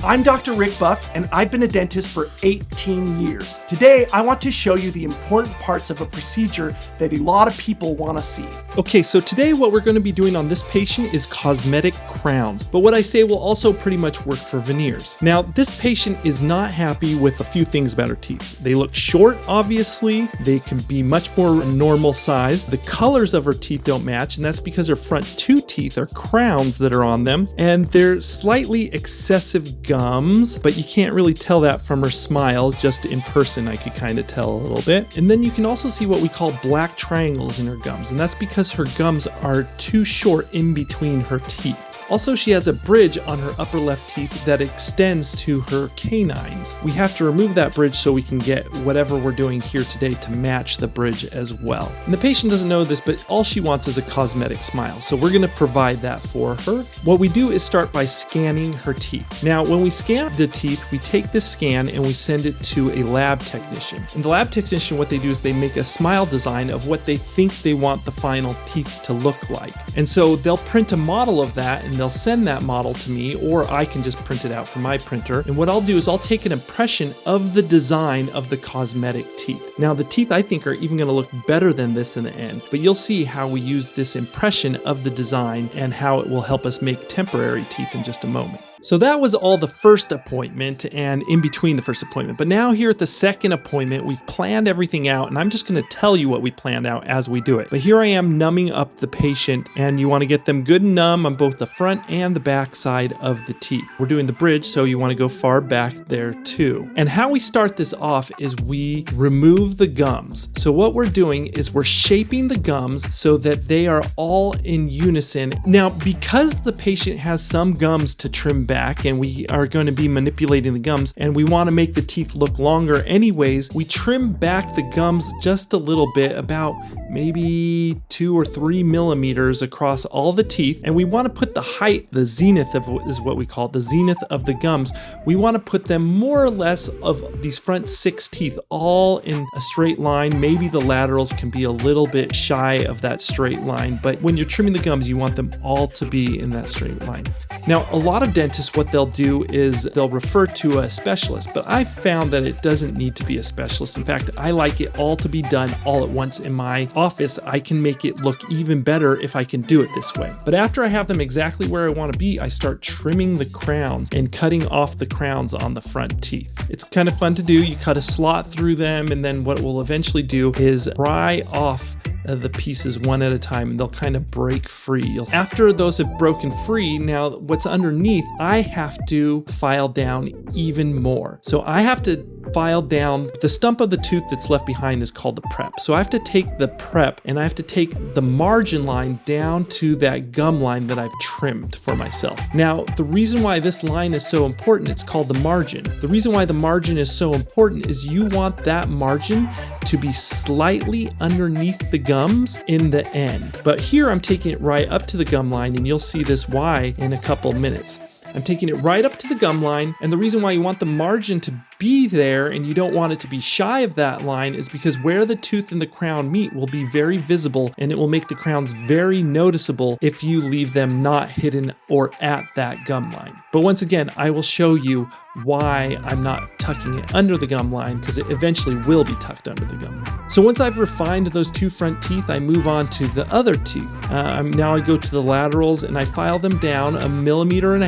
I'm Dr. Rick Buck, and I've been a dentist for 18 years. Today, I want to show you the important parts of a procedure that a lot of people want to see. Okay, so today what we're going to be doing on this patient is cosmetic crowns, but what I say will also pretty much work for veneers. Now, this patient is not happy with a few things about her teeth. They look short, obviously. They can be much more normal size. The colors of her teeth don't match, and that's because her front two teeth are crowns that are on them, and they're slightly excessive gums, but you can't really tell that from her smile. Just in person I could kind of tell a little bit. And then you can also see what we call black triangles in her gums, and that's because her gums are too short in between her teeth. Also, she has a bridge on her upper left teeth that extends to her canines. We have to remove that bridge so we can get whatever we're doing here today to match the bridge as well. And the patient doesn't know this, but all she wants is a cosmetic smile. So we're gonna provide that for her. What we do is start by scanning her teeth. Now, when we scan the teeth, we take this scan and we send it to a lab technician. And the lab technician, what they do is they make a smile design of what they think they want the final teeth to look like. And so they'll print a model of that and they'll send that model to me, or I can just print it out from my printer. And what I'll do is I'll take an impression of the design of the cosmetic teeth. Now, the teeth I think are even going to look better than this in the end, but you'll see how we use this impression of the design and how it will help us make temporary teeth in just a moment. So that was all the first appointment and in between the first appointment. But now here at the second appointment, we've planned everything out, and I'm just going to tell you what we planned out as we do it. But here I am numbing up the patient, and you want to get them good and numb on both the front and the back side of the teeth. We're doing the bridge, so you want to go far back there too. And how we start this off is we remove the gums. So what we're doing is we're shaping the gums so that they are all in unison. Now, because the patient has some gums to trim back, and we are going to be manipulating the gums, and we want to make the teeth look longer anyways, we trim back the gums just a little bit, about maybe 2 or 3 millimeters across all the teeth. And we want to put the height, the zenith of is what we call it, the zenith of the gums. We want to put them more or less of these front 6 teeth all in a straight line. Maybe the laterals can be a little bit shy of that straight line, but when you're trimming the gums, you want them all to be in that straight line. Now, a lot of dentists, what they'll do is they'll refer to a specialist, but I've found that it doesn't need to be a specialist. In fact, I like it all to be done all at once in my office. I can make it look even better if I can do it this way. But after I have them exactly where I want to be, I start trimming the crowns and cutting off the crowns on the front teeth. It's kind of fun to do. You cut a slot through them, and then what we'll eventually do is pry off the pieces one at a time, and they'll kind of break free. After those have broken free, now what's underneath, I have to file down even more. So I have to file down the stump of the tooth that's left behind is called the prep. So I have to take the prep and I have to take the margin line down to that gum line that I've trimmed for myself. Now, the reason why this line is so important, it's called the margin. The reason why the margin is so important is you want that margin to be slightly underneath the gums in the end. But here I'm taking it right up to the gum line, and you'll see this why in a couple minutes. I'm taking it right up to the gum line, and the reason why you want the margin to be there and you don't want it to be shy of that line is because where the tooth and the crown meet will be very visible, and it will make the crowns very noticeable if you leave them not hidden or at that gum line. But once again, I will show you why I'm not tucking it under the gum line, because it eventually will be tucked under the gum line. So once I've refined those 2 front teeth, I move on to the other teeth. Now I go to the laterals and I file them down 1.5 millimeters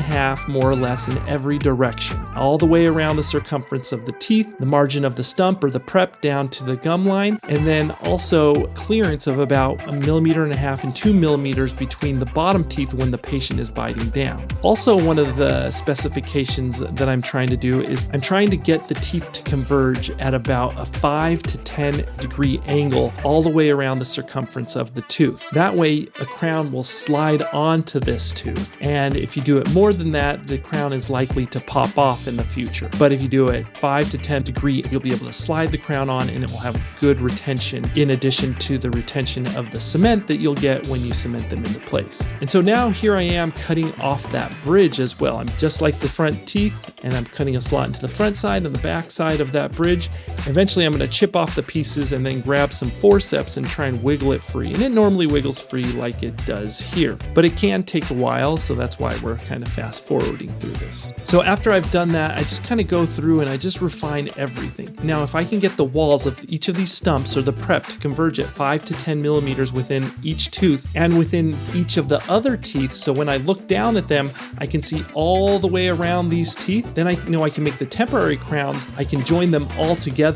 more or less in every direction, all the way around the circumference of the teeth, the margin of the stump or the prep down to the gum line, and then also clearance of about 1.5 millimeters and 2 millimeters between the bottom teeth when the patient is biting down. Also, one of the specifications that I'm trying to do is I'm trying to get the teeth to converge at about a 5 to 10 degree angle all the way around the circumference of the tooth. That way a crown will slide onto this tooth, and if you do it more than that, the crown is likely to pop off in the future. But if you do it 5 to 10 degrees, you'll be able to slide the crown on, and it will have good retention in addition to the retention of the cement that you'll get when you cement them into place. And so now here I am cutting off that bridge as well. I'm just like the front teeth, and I'm cutting a slot into the front side and the back side of that bridge, Eventually I'm going to chip off the pieces and then grab some forceps and try and wiggle it free. And it normally wiggles free like it does here, but it can take a while, so that's why we're kind of fast forwarding through this. So after I've done that, I just kind of go through and I just refine everything. Now, if I can get the walls of each of these stumps or the prep to converge at 5 to 10 millimeters within each tooth and within each of the other teeth, so when I look down at them, I can see all the way around these teeth, then I know I can make the temporary crowns. I can join them all together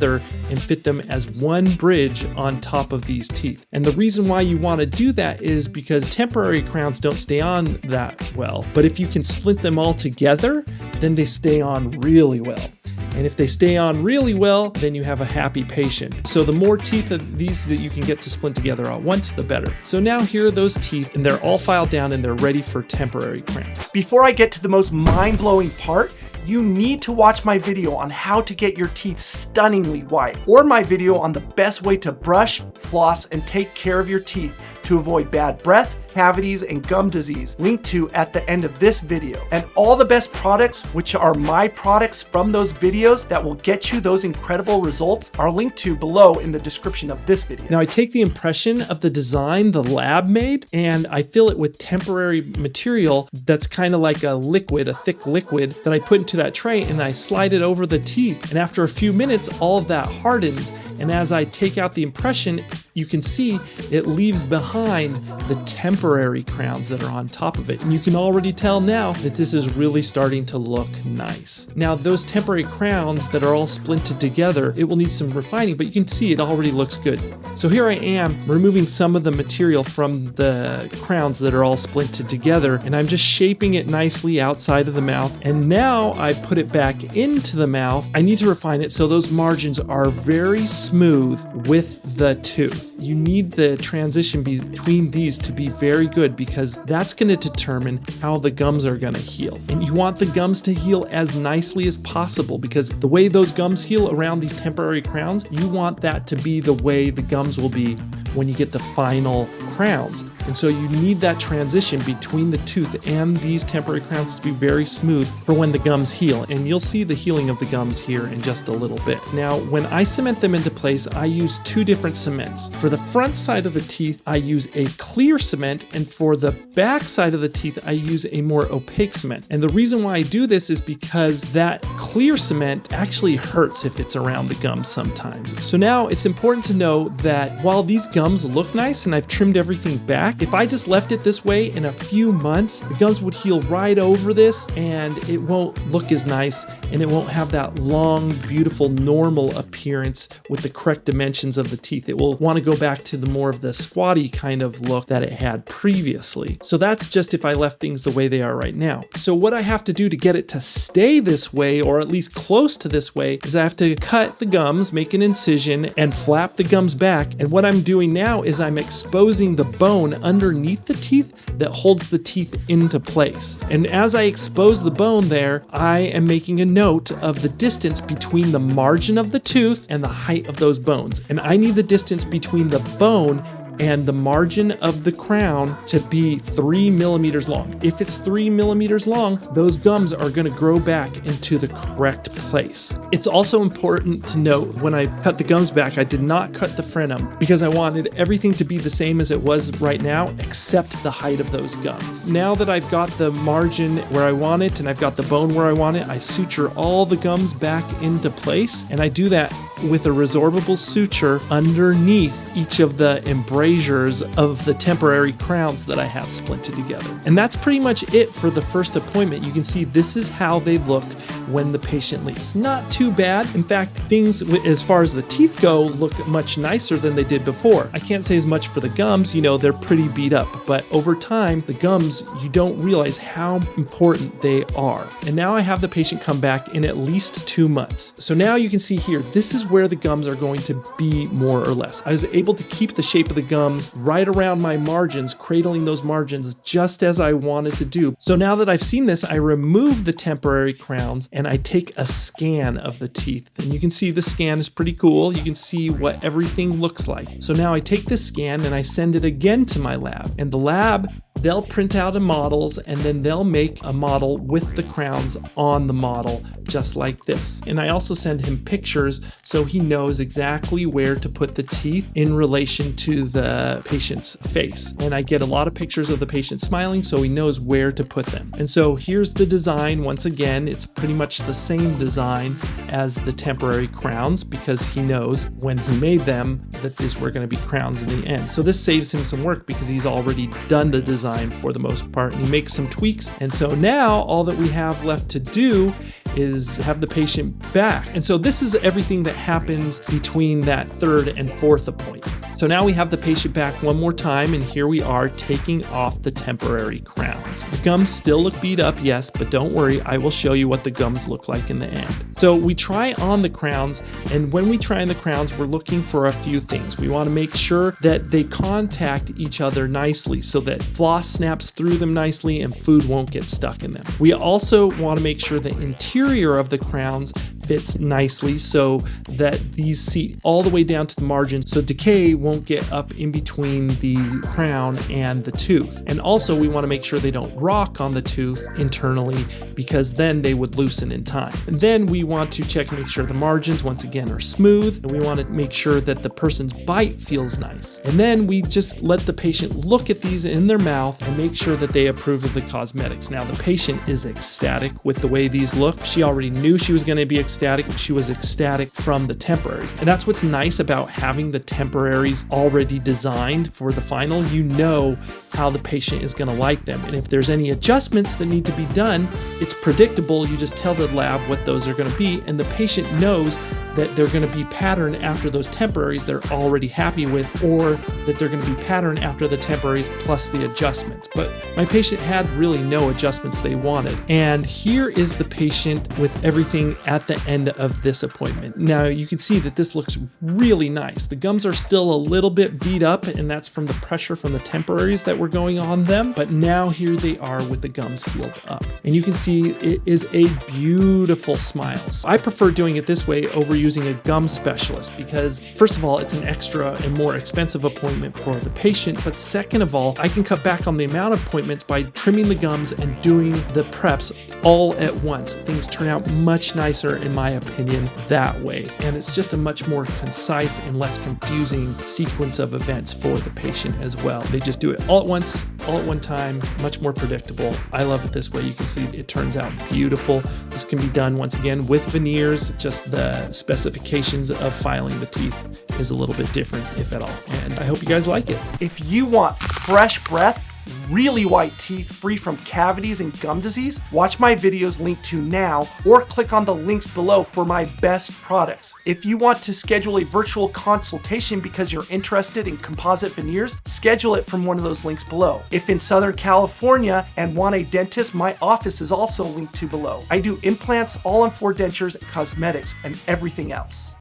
and fit them as one bridge on top of these teeth. And the reason why you want to do that is because temporary crowns don't stay on that well. But if you can splint them all together, then they stay on really well. And if they stay on really well, then you have a happy patient. So the more teeth of these that you can get to splint together at once, the better. So now here are those teeth, and they're all filed down and they're ready for temporary crowns. Before I get to the most mind-blowing part, you need to watch my video on how to get your teeth stunningly white, or my video on the best way to brush, floss, and take care of your teeth to avoid bad breath, cavities, and gum disease, linked to at the end of this video. And all the best products, which are my products from those videos that will get you those incredible results, are linked to below in the description of this video. Now I take the impression of the design the lab made, and I fill it with temporary material that's kind of like a liquid, a thick liquid that I put into that tray, and I slide it over the teeth. And after a few minutes, all of that hardens. And as I take out the impression, you can see it leaves behind the temporary crowns that are on top of it. And you can already tell now that this is really starting to look nice. Now, those temporary crowns that are all splinted together, it will need some refining, but you can see it already looks good. So here I am removing some of the material from the crowns that are all splinted together, and I'm just shaping it nicely outside of the mouth. And now I put it back into the mouth. I need to refine it so those margins are very smooth with the tooth. You need the transition between these to be very good, because that's going to determine how the gums are going to heal. And you want the gums to heal as nicely as possible, because the way those gums heal around these temporary crowns, you want that to be the way the gums will be when you get the final crowns. And so you need that transition between the tooth and these temporary crowns to be very smooth for when the gums heal. And you'll see the healing of the gums here in just a little bit. Now, when I cement them into place, I use two different cements. For the front side of the teeth, I use a clear cement, and for the back side of the teeth, I use a more opaque cement. And the reason why I do this is because that clear cement actually hurts if it's around the gums sometimes. So now it's important to know that while these gums look nice and I've trimmed everything back, if I just left it this way, in a few months, the gums would heal right over this and it won't look as nice, and it won't have that long, beautiful, normal appearance with the correct dimensions of the teeth. It will want to go back to the more of the squatty kind of look that it had previously. So that's just if I left things the way they are right now. So what I have to do to get it to stay this way, or at least close to this way, is I have to cut the gums, make an incision, and flap the gums back. And what I'm doing now is I'm exposing the bone underneath the teeth that holds the teeth into place. And as I expose the bone there, I am making a note of the distance between the margin of the tooth and the height of those bones. And I need the distance between the bone and the margin of the crown to be 3 millimeters long. If it's 3 millimeters long, those gums are going to grow back into the correct place. It's also important to note, when I cut the gums back, I did not cut the frenum because I wanted everything to be the same as it was right now, except the height of those gums. Now that I've got the margin where I want it and I've got the bone where I want it, I suture all the gums back into place, and I do that with a resorbable suture underneath each of the embrasures of the temporary crowns that I have splinted together. And that's pretty much it for the first appointment. You can see this is how they look when the patient leaves. Not too bad. In fact, things as far as the teeth go look much nicer than they did before. I can't say as much for the gums, they're pretty beat up, but over time, the gums, you don't realize how important they are. And now I have the patient come back in at least 2 months. So now you can see here, this is where the gums are going to be more or less. I was able to keep the shape of the gums right around my margins, cradling those margins just as I wanted to do. So now that I've seen this, I remove the temporary crowns and I take a scan of the teeth. And you can see the scan is pretty cool. You can see what everything looks like. So now I take this scan and I send it again to my lab. And the lab, they'll print out models, and then they'll make a model with the crowns on the model just like this. And I also send him pictures so he knows exactly where to put the teeth in relation to the patient's face. And I get a lot of pictures of the patient smiling so he knows where to put them. And so here's the design. Once again, it's pretty much the same design as the temporary crowns because he knows when he made them that these were going to be crowns in the end. So this saves him some work because he's already done the design for the most part, and he makes some tweaks. And so now all that we have left to do is have the patient back. And so this is everything that happens between that third and fourth appointment. So now we have the patient back one more time, and here we are taking off the temporary crowns. The gums still look beat up, yes, but don't worry, I will show you what the gums look like in the end. So we try on the crowns, and when we try on the crowns, we're looking for a few things. We want to make sure that they contact each other nicely so that floss snaps through them nicely and food won't get stuck in them. We also want to make sure the interior of the crowns fits nicely so that these seat all the way down to the margin so decay won't get up in between the crown and the tooth. And also we want to make sure they don't rock on the tooth internally because then they would loosen in time. And then we want to check and make sure the margins once again are smooth, and we want to make sure that the person's bite feels nice. And then we just let the patient look at these in their mouth and make sure that they approve of the cosmetics. Now the patient is ecstatic with the way these look. She already knew she was going to be ecstatic. She was ecstatic from the temporaries. And that's what's nice about having the temporaries already designed for the final. You know how the patient is going to like them. And if there's any adjustments that need to be done, it's predictable. You just tell the lab what those are going to be, and the patient knows that they're going to be patterned after those temporaries they're already happy with, or that they're going to be patterned after the temporaries plus the adjustments. But my patient had really no adjustments they wanted. And here is the patient with everything at the end of this appointment. Now you can see that this looks really nice. The gums are still a little bit beat up, and that's from the pressure from the temporaries that were going on them. But now here they are with the gums healed up. And you can see it is a beautiful smile. I prefer doing it this way over using a gum specialist because first of all, it's an extra and more expensive appointment for the patient, but second of all, I can cut back on the amount of appointments by trimming the gums and doing the preps all at once. Things turn out much nicer in my opinion that way, and it's just a much more concise and less confusing sequence of events for the patient as well. They just do it all at once, all at one time, much more predictable. I love it this way. You can see it turns out beautiful. This can be done once again with veneers, just the specifications of filing the teeth is a little bit different, if at all. And I hope you guys like it. If you want fresh breath, really white teeth free from cavities and gum disease, watch my videos linked to now or click on the links below for my best products. If you want to schedule a virtual consultation because you're interested in composite veneers, schedule it from one of those links below. If in Southern California and want a dentist, my office is also linked to below. I do implants, all-on-4 dentures, cosmetics, and everything else.